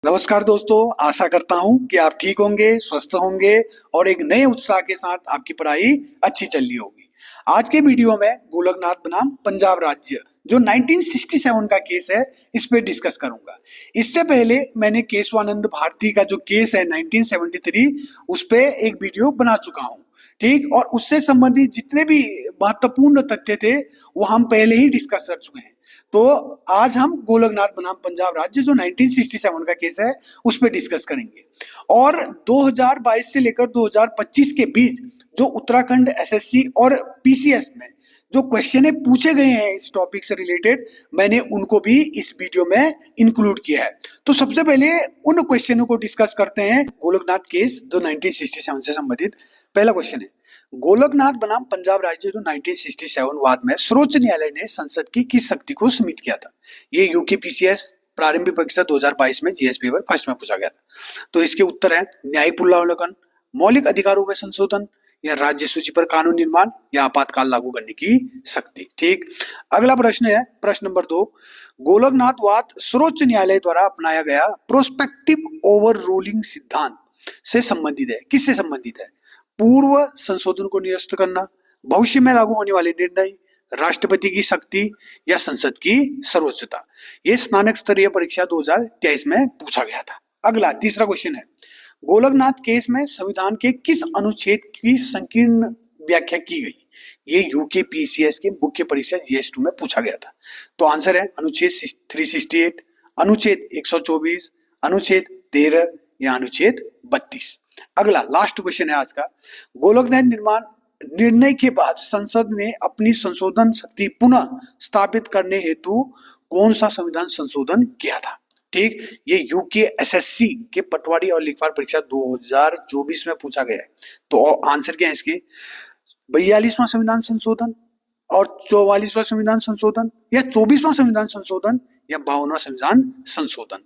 नमस्कार दोस्तों, आशा करता हूं कि आप ठीक होंगे, स्वस्थ होंगे और एक नए उत्साह के साथ आपकी पढ़ाई अच्छी चल रही होगी। आज के वीडियो में गोलकनाथ बनाम पंजाब राज्य जो 1967 का केस है, इस पे डिस्कस करूंगा। इससे पहले मैंने केशवानंद भारती का जो केस है 1973, उस पे एक वीडियो बना चुका हूं। ठीक, और उससे संबंधित जितने भी महत्वपूर्ण तथ्य थे वो हम पहले ही डिस्कस कर चुके हैं। तो आज हम गोलकनाथ बनाम पंजाब राज्य जो 1967 का केस है उस पर डिस्कस करेंगे। और 2022 से लेकर 2025 के बीच जो उत्तराखंड एसएससी और पीसीएस में जो क्वेश्चन पूछे गए हैं इस टॉपिक से रिलेटेड, मैंने उनको भी इस वीडियो में इंक्लूड किया है। तो सबसे पहले उन क्वेश्चनों को डिस्कस करते हैं। गोलकनाथ केस जो 1967 से संबंधित पहला क्वेश्चन है, गोलकनाथ बनाम पंजाब राज्य जो 1967 वाद में सर्वोच्च न्यायालय ने संसद की किस शक्ति को सीमित किया था? ये यूके पीसीएस प्रारंभिक परीक्षा 2022 में जीएस पेपर फर्स्ट में पूछा गया था। तो इसके उत्तर है न्यायिक पुनरावलोकन, मौलिक अधिकारों में संशोधन, या राज्य सूची पर कानून निर्माण, या आपातकाल लागू करने की शक्ति। ठीक, अगला प्रश्न है प्रश्न नंबर 2, गोलकनाथ वाद सर्वोच्च न्यायालय द्वारा अपनाया गया प्रोस्पेक्टिव ओवर रूलिंग सिद्धांत से संबंधित है। किससे संबंधित है? पूर्व संशोधन को निरस्त करना, भविष्य में लागू होने वाले निर्णय, राष्ट्रपति की शक्ति, या संसद की सर्वोच्चता। ये स्नातक स्तरीय परीक्षा 2023 में पूछा गया था। अगला तीसरा क्वेश्चन है, गोलकनाथ केस में संविधान के किस अनुच्छेद की संकीर्ण व्याख्या की गई? ये यूके पीसीएस के मुख्य परीक्षा जीएस2 में पूछा गया था। तो आंसर है अनुच्छेद 368, अनुच्छेद 124, अनुच्छेद 13, या अनुच्छेद 32। अगला लास्ट क्वेश्चन है आज का, गोलकनाथ निर्माण निर्णय के बाद संसद ने अपनी संशोधन शक्ति पुनः स्थापित करने हेतु कौन सा संविधान संशोधन किया था? ठीक, ये यूके एसएससी के पटवारी और लेखपाल परीक्षा 2024 में पूछा गया है। तो आंसर क्या है इसके? 42वां संविधान संशोधन और 44वां संविधान संशोधन, या 24वां संविधान संशोधन, या 52वां संविधान संशोधन।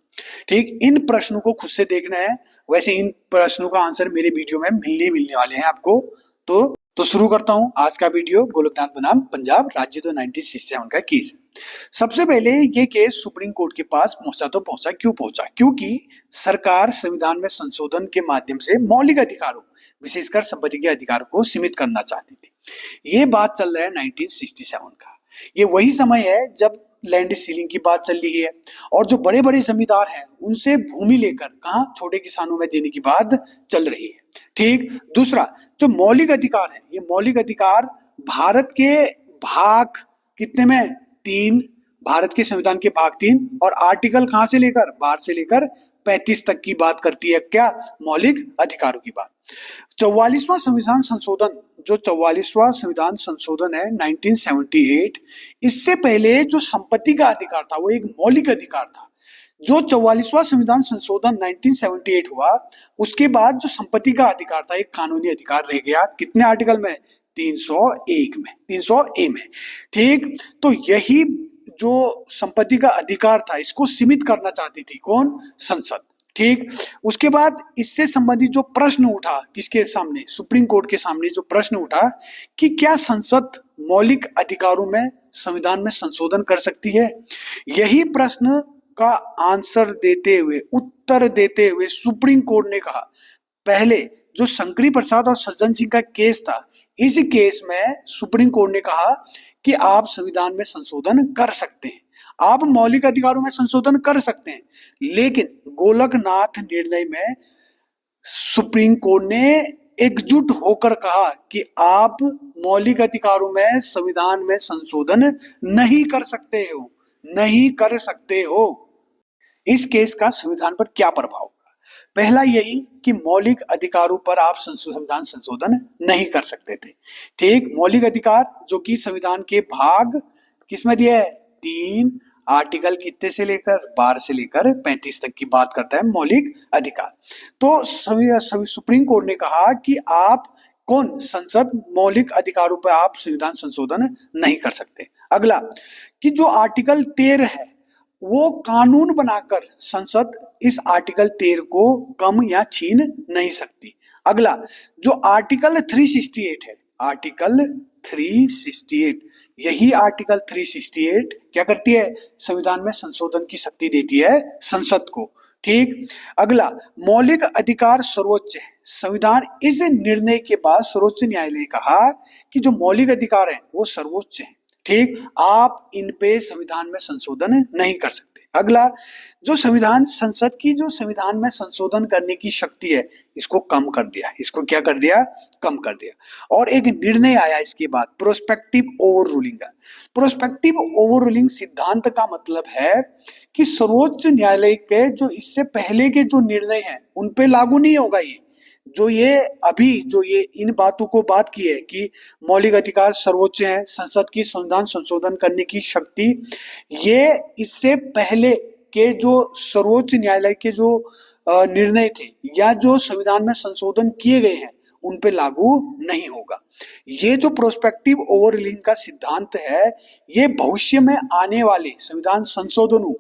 ठीक, इन प्रश्नों को खुद से देखना है। वैसे इन प्रश्नों का आंसर मेरे वीडियो में मिलने वाले हैं आपको। तो शुरू करता हूं आज का वीडियो गोलकनाथ बनाम पंजाब राज्य तो 1967 का केस है। सबसे पहले ये केस सुप्रीम कोर्ट के पास पहुंचा। क्यों पहुंचा? क्योंकि सरकार संविधान में संशोधन के माध्यम से मौलिक अधिकारों, विशेषकर संपत्ति के अधिकारों को सीमित करना चाहती थी। ये बात चल रहा है 1967 का। ये वही समय है जब लैंड सीलिंग की बात चल रही है और जो बड़े बड़े जमींदार हैं उनसे भूमि लेकर कहां छोटे किसानों में देने की बात चल रही है। ठीक, दूसरा जो मौलिक अधिकार है, ये मौलिक अधिकार भारत के भाग कितने में? 3, भारत के संविधान के भाग 3, और आर्टिकल कहां से लेकर? 12 से लेकर 35 तक की बात करती है। क्या? मौलिक अधिकारों की बात। 44वां संविधान संशोधन, जो 44वां संविधान संशोधन है 1978, इससे पहले जो संपत्ति का अधिकार था वो एक मौलिक अधिकार था। जो 44वां संविधान संशोधन 1978 हुआ, उसके बाद जो संपत्ति का अधिकार था एक कानूनी अधिकार रह गया। कितने आर्टिकल में? 301 में, 300A में। ठीक, तो यही जो संपत्ति का अधिकार था इसको सीमित करना चाहती थी कौन? संसद। ठीक, उसके बाद इससे संबंधित जो प्रश्न उठा किसके सामने? सुप्रीम कोर्ट के सामने जो प्रश्न उठा कि क्या संसद मौलिक अधिकारों में संविधान में संशोधन कर सकती है? यही प्रश्न का आंसर देते हुए, उत्तर देते हुए सुप्रीम कोर्ट ने कहा, पहले जो शंकरी प्रसाद और सज्जन सिंह का केस था, इस केस में सुप्रीम कोर्ट ने कहा कि आप संविधान में संशोधन कर सकते हैं, आप मौलिक अधिकारों में संशोधन कर सकते हैं। लेकिन गोलकनाथ निर्णय में सुप्रीम कोर्ट ने एकजुट होकर कहा कि आप मौलिक अधिकारों में संविधान में संशोधन नहीं कर सकते हो, नहीं कर सकते हो। इस केस का संविधान पर क्या प्रभाव होगा? पहला यही कि मौलिक अधिकारों पर आप संविधान संशोधन नहीं कर सकते थे। ठीक, मौलिक अधिकार जो कि संविधान के भाग किसमें दिया है? 3, आर्टिकल कितने से लेकर? 12 से लेकर 35 तक की बात करता है मौलिक अधिकार। तो सुप्रीम कोर्ट ने कहा कि आप कौन? संसद मौलिक अधिकारों पर आप संविधान संशोधन नहीं कर सकते। अगला कि जो आर्टिकल 13 है वो कानून बनाकर संसद इस आर्टिकल 13 को कम या छीन नहीं सकती। अगला जो आर्टिकल 368 है, आर्टिकल 368, यही आर्टिकल 368 क्या करती है? संविधान में संशोधन की शक्ति देती है संसद को। ठीक। अगला, मौलिक अधिकार सर्वोच्च है। संविधान इस निर्णय के बाद सर्वोच्च न्यायालय ने कहा कि जो मौलिक अधिकार है वो सर्वोच्च है। ठीक, आप इन पे संविधान में संशोधन नहीं कर सकते। अगला, जो संविधान संसद की जो संविधान में संशोधन करने की शक्ति है इसको कम कर दिया। इसको क्या कर दिया? कम कर दिया। और एक निर्णय आया इसके बाद प्रोस्पेक्टिव ओवर रूलिंग का। प्रोस्पेक्टिव ओवर रूलिंग सिद्धांत का मतलब है कि सर्वोच्च न्यायालय के जो इससे पहले के जो निर्णय हैं उन पे लागू नहीं होगा। ये जो ये इन बातों को बात की है कि मौलिक अधिकार सर्वोच्च है, संसद की संविधान संशोधन करने की शक्ति, ये इससे पहले के जो सर्वोच्च न्यायालय के जो निर्णय थे या जो संविधान में संशोधन किए गए हैं उन पे लागू नहीं होगा। ये जो प्रोस्पेक्टिव ओवर रूलिंग का सिद्धांत है ये भविष्य में आने वाले संविधान संशोधनों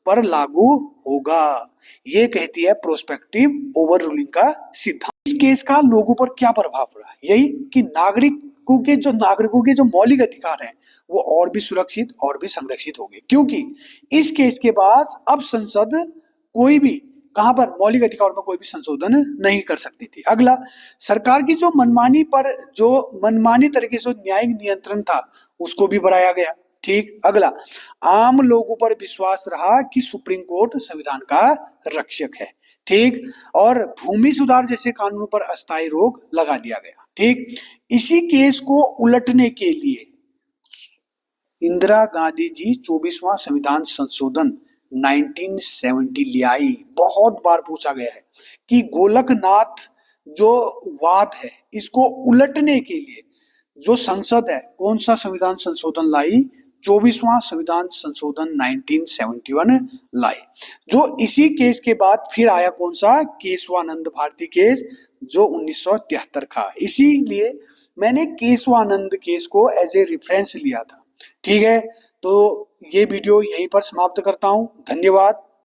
पर लागू होगा। ये कहती है प्रोस्पेक्टिव ओवर रूलिंग का सिद्धांत। इस केस का लोगों पर क्या प्रभाव पड़ा? यही कि नागरिकों के जो मौलिक अधिकार हैं वो और भी सुरक्षित और भी संरक्षित हो गए, क्योंकि इस केस के बाद अब संसद कोई भी कहां पर मौलिक अधिकार में कोई भी संशोधन नहीं कर सकती थी। अगला, सरकार की जो मनमानी तरीके से न्यायिक नियंत्रण था उसको भी बढ़ाया गया। ठीक। अगला, आम लोगों पर विश्वास रहा कि सुप्रीम कोर्ट संविधान का रक्षक है। ठीक। और भूमि सुधार जैसे कानूनों पर अस्थायी रोक लगा दिया गया। ठीक। इसी केस को उलटने के लिए इंदिरा गांधी जी 24वां संविधान संशोधन 1970 ले आई। बहुत बार पूछा गया है कि गोलकनाथ जो वाद है इसको उलटने के लिए जो संसद है कौन सा संविधान संशोधन लाई? 24वां संविधान संशोधन 1971 लाए। जो इसी केस के बाद फिर आया कौन सा? केशवानंद भारती केस जो 1973 का। इसीलिए मैंने केशवानंद केस को एज ए रेफरेंस लिया था। ठीक है, तो ये वीडियो यहीं पर समाप्त करता हूं। धन्यवाद।